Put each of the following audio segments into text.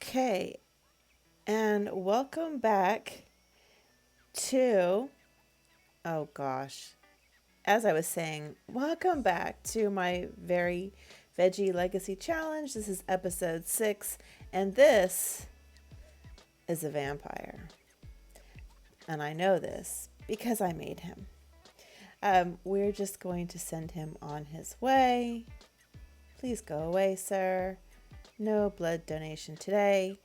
Okay, and welcome back to, oh gosh, as I was saying, welcome back to my very Veggie Legacy Challenge. This is episode 6, and this is a vampire. And I know this because I made him. We're just going to send him on his way. Please go away, sir. No blood donation today.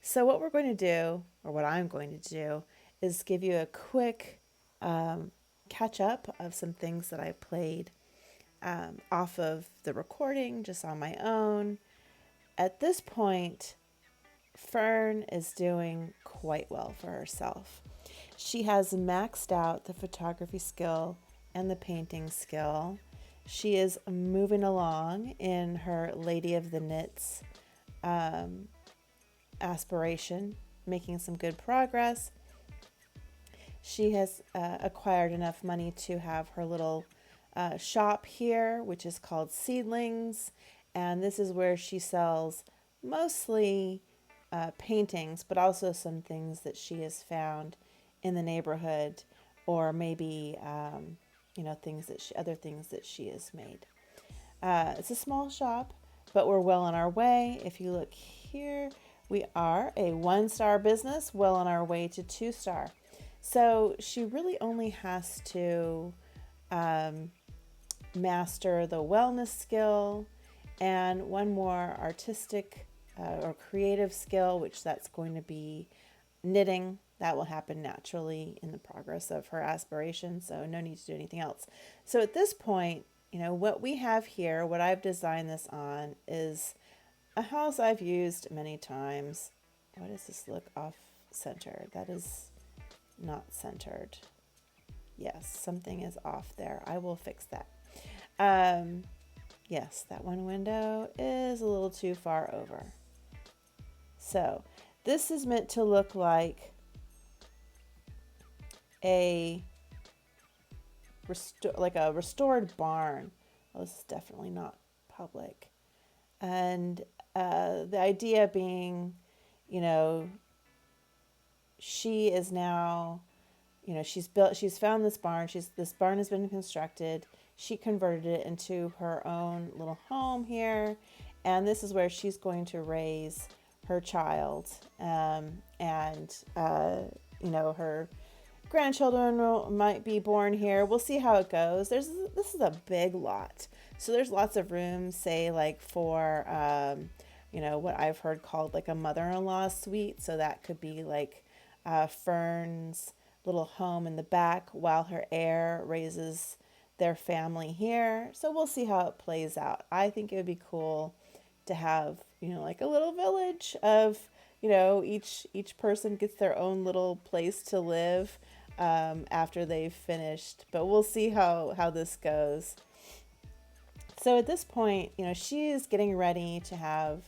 So, what we're going to do, or what I'm going to do, is give you a quick catch up of some things that I played off of the recording just on my own. At this point, Fern is doing quite well for herself. She has maxed out the photography skill and the painting skill. She is moving along in her Lady of the Knits aspiration, making some good progress. She has acquired enough money to have her little shop here, which is called Seedlings. And this is where she sells mostly paintings, but also some things that she has found in the neighborhood, or maybe other things that she has made. It's a small shop, but we're well on our way. If you look here, we are a 1-star business, well on our way to 2-star. So she really only has to master the wellness skill and one more artistic or creative skill, which that's going to be knitting. That will happen naturally in the progress of her aspiration, so no need to do anything else. So at this point, what we have here, what I've designed this on, is a house I've used many times. Why does this look off center? That is not centered. Yes, something is off there. I will fix that. Yes, that one window is a little too far over. So this is meant to look like a restored barn. Well, this is definitely not public. And the idea being, she is now, she's found this barn. This barn has been constructed. She converted it into her own little home here. And this is where she's going to raise her child. Her grandchildren might be born here. We'll see how it goes. This is a big lot. So there's lots of room, say like for, what I've heard called like a mother-in-law suite. So that could be like Fern's little home in the back while her heir raises their family here. So we'll see how it plays out. I think it would be cool to have, like a little village of, each person gets their own little place to live after they've finished. But we'll see how this goes. So at this point, she is getting ready to have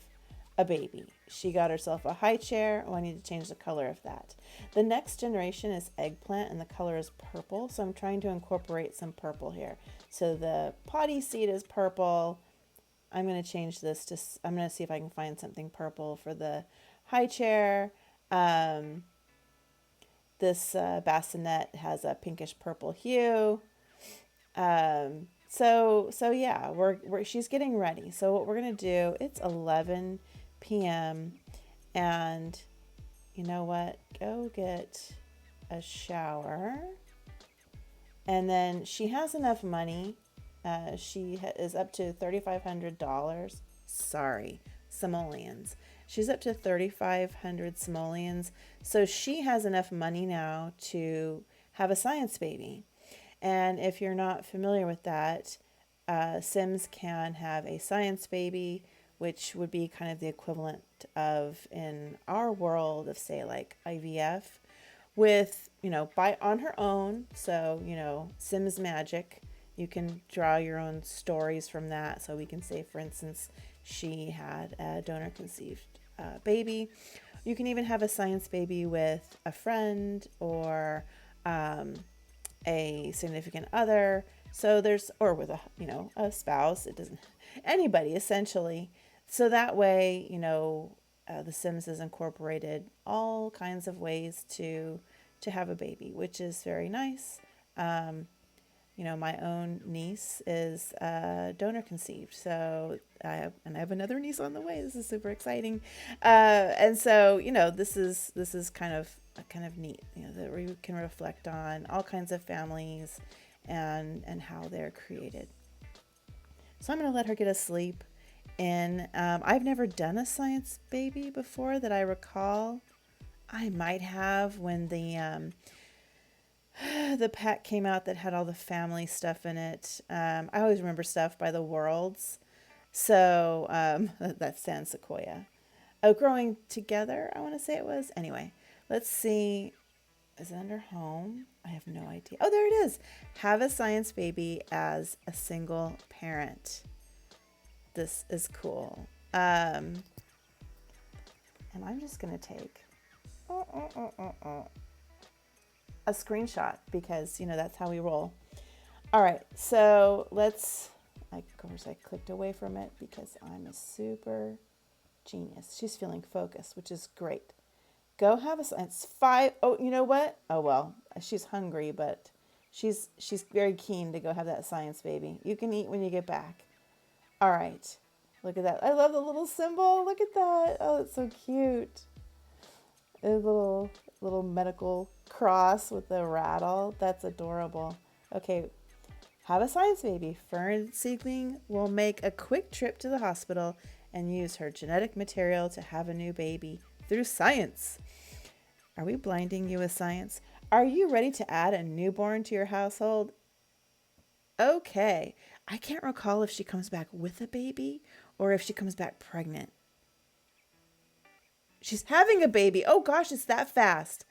a baby. She got herself a high chair. Oh, I need to change the color of that. The next generation is eggplant, and the color is purple. So I'm trying to incorporate some purple here. So the potty seat is purple. I'm going to change this to, I'm going to see if I can find something purple for the high chair. This bassinet has a pinkish purple hue. So yeah, she's getting ready. So what we're going to do, it's 11 p.m. and you know what? Go get a shower. And then she has enough money. She is up to $3,500. Sorry, simoleons. She's up to 3,500 simoleons. So she has enough money now to have a science baby. And if you're not familiar with that, Sims can have a science baby, which would be kind of the equivalent of, in our world, of say like IVF, with, on her own. So, Sims magic. You can draw your own stories from that. So we can say, for instance, she had a donor conceived baby. You can even have a science baby with a friend or a significant other. So or with a spouse. It doesn't, anybody essentially. So that way, The Sims has incorporated all kinds of ways to have a baby, which is very nice. Um, my own niece is donor conceived, so I have another niece on the way. This is super exciting, and so this is kind of neat. That we can reflect on all kinds of families, and how they're created. So I'm going to let her get asleep. And I've never done a science baby before that I recall. I might have when the pack came out that had all the family stuff in it. I always remember stuff by the Worlds. So that's San Sequoia. Oh, Growing Together, I want to say it was. Anyway, let's see. Is it under home? I have no idea. Oh, there it is. Have a science baby as a single parent. This is cool. And I'm just going to take a screenshot because, that's how we roll. All right, so of course, I clicked away from it because I'm a super genius. She's feeling focused, which is great. Go have a science. Oh, you know what? Oh, well, she's hungry, but she's very keen to go have that science baby. You can eat when you get back. All right. Look at that. I love the little symbol. Look at that. Oh, it's so cute. A little medical cross with a rattle. That's adorable. Okay. Have a science baby. Fern Seedling will make a quick trip to the hospital and use her genetic material to have a new baby through science. Are we blinding you with science? Are you ready to add a newborn to your household? Okay. I can't recall if she comes back with a baby or if she comes back pregnant. She's having a baby. Oh gosh, it's that fast.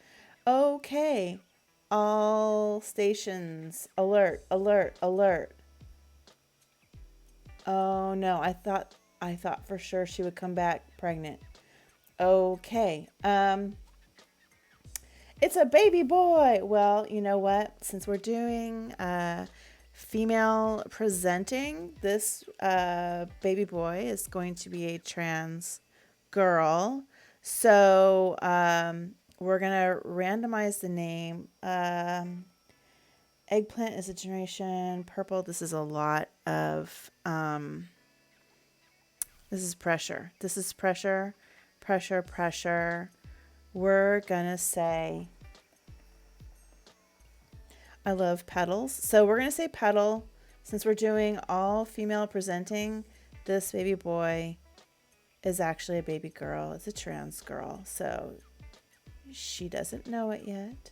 Okay. All stations. Alert, alert, alert. Oh no, I thought for sure she would come back pregnant. Okay. It's a baby boy. Well, you know what? Since we're doing female presenting, this baby boy is going to be a trans girl. So we're going to randomize the name. Eggplant is a generation. Purple, this is a lot of... this is pressure. This is pressure, pressure, pressure. We're going to say... I love petals. So we're going to say petal. Since we're doing all female presenting, this baby boy is actually a baby girl. It's a trans girl. So she doesn't know it yet.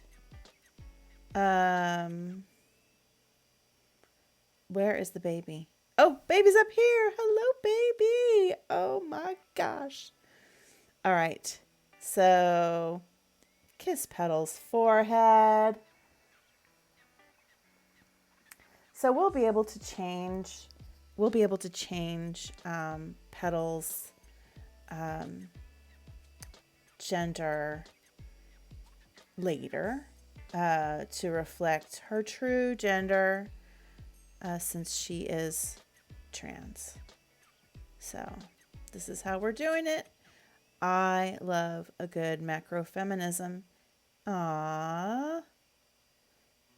Where is the baby? Oh, baby's up here. Hello, baby. Oh my gosh. All right. So kiss Petal's forehead. So we'll be able to change Petal's gender later to reflect her true gender since she is trans. So this is how we're doing it. I love a good macrofeminism. Aww.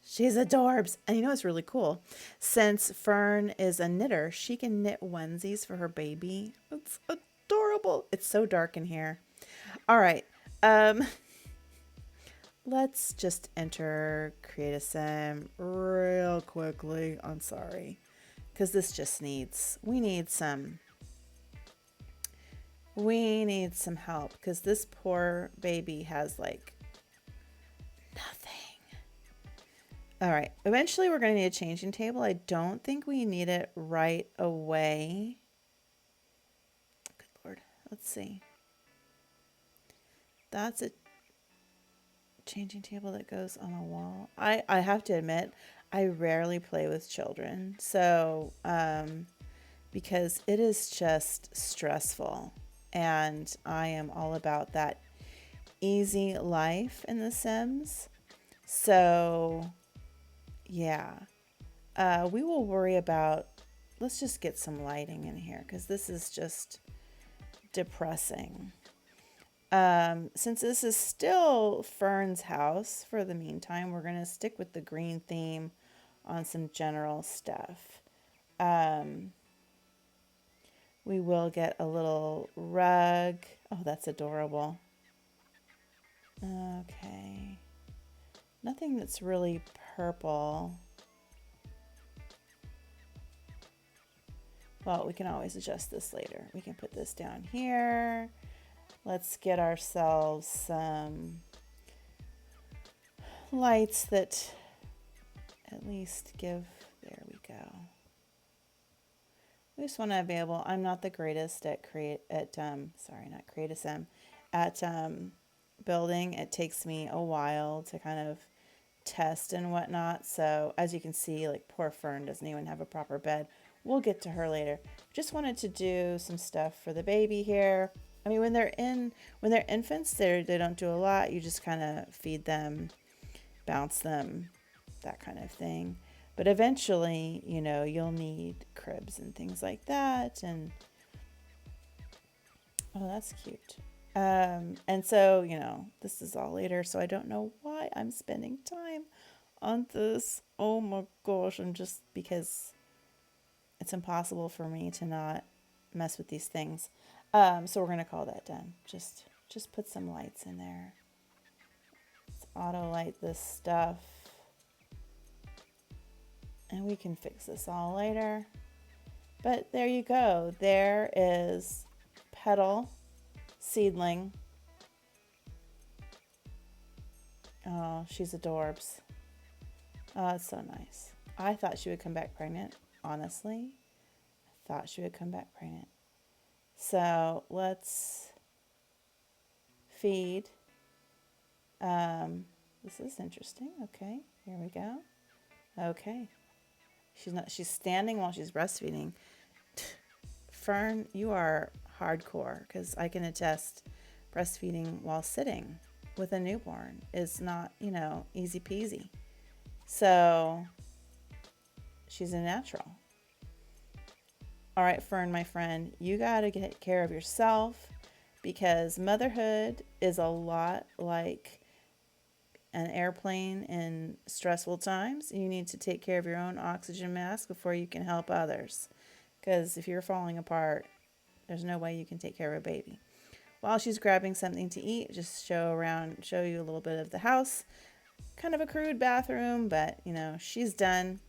She's adorbs. And you know what's really cool? Since Fern is a knitter, she can knit onesies for her baby. It's adorable. It's so dark in here. All right. Let's just enter Create a Sim real quickly. I'm sorry. Because this just we need some help. Because this poor baby has like nothing. All right, eventually we're going to need a changing table. I don't think we need it right away. Good Lord, let's see. That's a changing table that goes on a wall. I have to admit, I rarely play with children. So, because it is just stressful. And I am all about that easy life in The Sims. So... yeah, we will worry about, let's just get some lighting in here because this is just depressing. Since this is still Fern's house for the meantime, we're going to stick with the green theme on some general stuff. We will get a little rug. Oh, that's adorable. Okay. Nothing that's really purple. Well, we can always adjust this later. We can put this down here. Let's get ourselves some lights that at least give, there we go. We just want to be able, I'm not the greatest at building. It takes me a while to kind of test and whatnot. So as you can see, like poor Fern doesn't even have a proper bed. We'll get to her later. Just wanted to do some stuff for the baby here. I mean, when they're infants, they don't do a lot. You just kind of feed them, bounce them, that kind of thing. But eventually, you know, you'll need cribs and things like that. And oh, that's cute. And so, you know, this is all later, so I don't know why I'm spending time on this. Oh my gosh, I'm just, because it's impossible for me to not mess with these things. So we're gonna call that done. Just put some lights in there. Let's auto light this stuff. And we can fix this all later. But there you go. There is Petal, seedling. Oh, she's adorbs. Oh, it's so nice. I thought she would come back pregnant, honestly. I thought she would come back pregnant. So let's feed. This is interesting. Okay, here we go. Okay. She's standing while she's breastfeeding. Fern, you are hardcore, because I can attest breastfeeding while sitting with a newborn is not, you know, easy peasy. So she's a natural. All right, Fern, my friend, you got to get care of yourself, because motherhood is a lot like an airplane in stressful times. You need to take care of your own oxygen mask before you can help others. Because if you're falling apart, there's no way you can take care of a baby. While she's grabbing something to eat, just show you a little bit of the house. Kind of a crude bathroom, but you know, she's done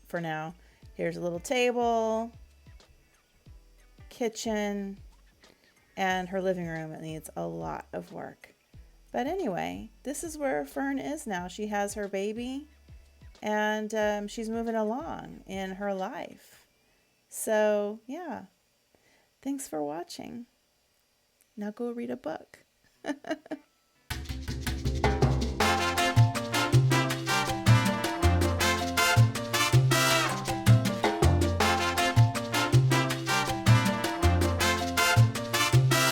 for now. Here's a little table, kitchen, and her living room. It needs a lot of work. But anyway, this is where Fern is now. She has her baby, and she's moving along in her life. So, yeah. Thanks for watching. Now go read a book.